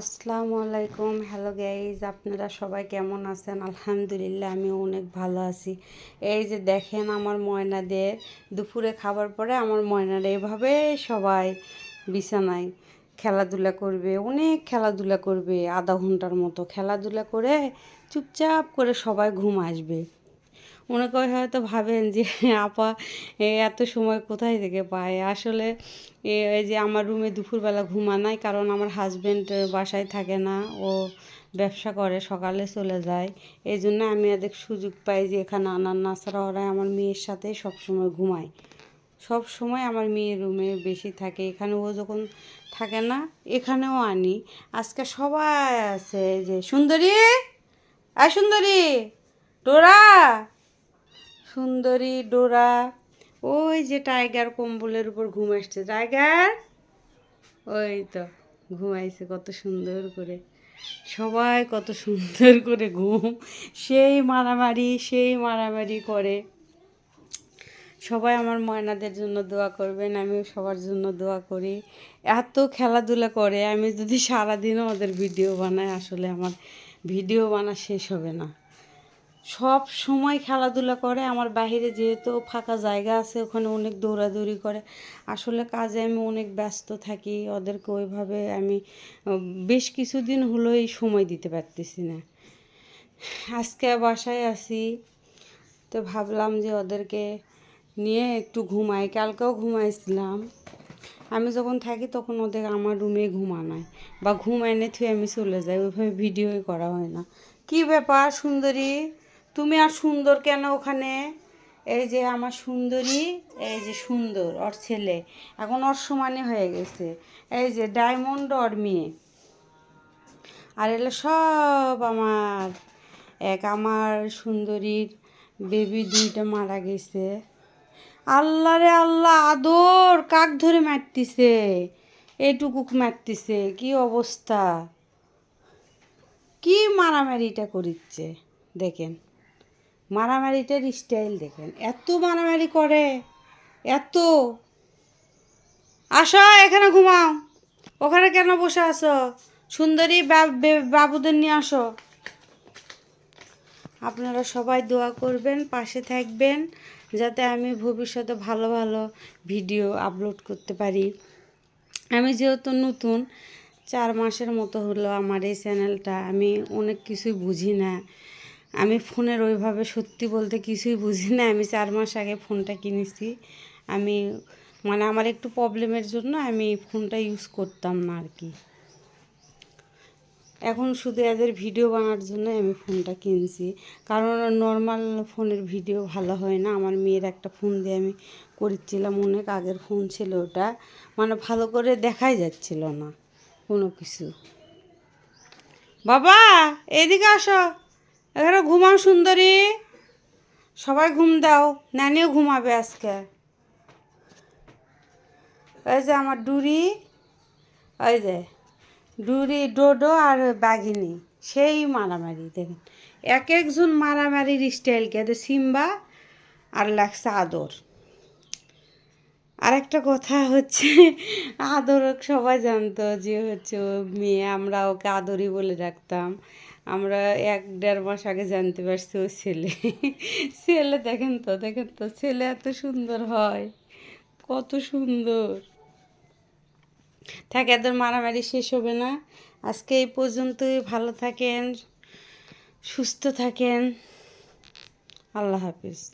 আসসালামু আলাইকুম। Hello guys, আপনারা সবাই কেমন আছেন? আলহামদুলিল্লাহ, আমি অনেক ভালো আছি। এই যে দেখেন আমার ময়নাদের দুপুরে খাবার পরে আমার ময়নারা এভাবে সবাই বিছানায় খেলাধুলা করবে, অনেক খেলাধুলা করবে, আধা ঘন্টার মতো খেলাধুলা করে চুপচাপ করে সবাই ঘুম আসবে। অনেকে হয়তো ভাবেন যে আপা এত সময় কোথায় থেকে পায়। আসলে এই যে আমার রুমে দুপুরবেলা ঘুমানাই, কারণ আমার হাজব্যান্ড বাসায় থাকে না, ও ব্যবসা করে, সকালে চলে যায়। এই জন্য আমি এদের সুযোগ পাই যে এখানে আনার নাছাড়া ওরা আমার মেয়ের সাথে সবসময় ঘুমায়। সব সময় আমার মেয়ের রুমে বেশি থাকে, এখানে ও যখন থাকে না এখানেও আনি। আজকে সবাই আছে, এই যে সুন্দরী, সুন্দরী, ডোরা, সুন্দরী, ডোরা, ওই যে টাইগার কম্বলের উপর ঘুম আসছে, টাইগার ওই তো ঘুমাইছে কত সুন্দর করে। সবাই কত সুন্দর করে ঘুম, সেই মারামারি করে। সবাই আমার ময়নাদের জন্য দোয়া করবেন, আমিও সবার জন্য দোয়া করি। এত খেলাধুলা করে, আমি যদি সারাদিনও ওদের ভিডিও বানাই, আসলে আমার ভিডিও বানা শেষ হবে না। সব সময় খেলাধুলা করে। আমার বাইরে যেহেতু ফাঁকা জায়গা আছে, ওখানে অনেক দৌড়াদৌড়ি করে। আসলে কাজে আমি অনেক ব্যস্ত থাকি, ওদেরকে ওইভাবে আমি বেশ কিছুদিন হলো এই সময় দিতে পারতেছি না। আজকে বাসায় আছি, তো ভাবলাম যে ওদেরকে নিয়ে একটু ঘুমাই। কালকেও ঘুমাইছিলাম। আমি যখন থাকি তখন ওদের আমার রুমে ঘুমানায়, বা ঘুম এনে থুয়ে আমি চলে যাই, ওইভাবে ভিডিওই করা হয় না। কি ব্যাপার সুন্দরী, তুমি আর সুন্দর কেন ওখানে? এই যে আমার সুন্দরী, এই যে সুন্দর ওর ছেলে, এখন ওর সমানে হয়ে গেছে। এই যে ডায়মন্ড ওর মেয়ে, আর এগুলো সব আমার সুন্দরীর বেবি দুইটা মারা গেছে। আল্লাহ রে আল্লাহ, আদর কাক ধরে মারতিছে, এইটুকু মারতিছে, কি অবস্থা, কি মারামারিটা করিচ্ছে দেখেন, মারামারিটার স্টাইল দেখেন, এত মারামারি করে, এত। আসো এখানে ঘুমাও, ওখানে কেন বসে আছো? সুন্দরী বাবুদের নিয়ে আসো। আপনারা সবাই দোয়া করবেন, পাশে থাকবেন, যাতে আমি ভবিষ্যতে ভালো ভালো ভিডিও আপলোড করতে পারি। আমি যেহেতু নতুন, 4 মাসের মতো হলো আমার এই চ্যানেলটা, আমি অনেক কিছুই বুঝি না। আমি ফোনের ওইভাবে সত্যি বলতে কিছুই বুঝি না। আমি 4 মাস আগে ফোনটা কিনেছি। আমি আমার একটু প্রবলেমের জন্য আমি ফোনটা ইউজ করতাম না আর কি। এখন শুধু এদের ভিডিও বানার জন্য আমি ফোনটা কিনছি, কারণ নর্মাল ফোনের ভিডিও ভালো হয় না। আমার মেয়ের একটা ফোন দিয়ে আমি করেছিলাম, অনেক আগের ফোন ছিল ওটা, ভালো করে দেখাই যাচ্ছিল না কোনো কিছু। বাবা এদিকে আসো, এখানে ঘুমাও সুন্দরী, সবাই ঘুম দাও, নানিও ঘুমাবে আজকে। ওই যে আমার ডুরি, ওই যে ডুরি, ডোডো আর বাঘিনী, সেই মারামারি দেখেন, এক একজন মারামারির স্টাইল কে সিম্বা আর লাগছে আদর। আরেকটা কথা হচ্ছে, আদর সবাই জানতো যে হচ্ছে ও মেয়ে, আমরা ওকে আদরই বলে রাখতাম। আমরা 1-1.5 মাস আগে জানতে পারছি ও ছেলে। ছেলে দেখেন তো ছেলে এত সুন্দর হয়, কত সুন্দর। থাকে, এদের মারামারি শেষ হবে না। আজকে এই পর্যন্তই, ভালো থাকেন, সুস্থ থাকেন, আল্লাহ হাফিজ।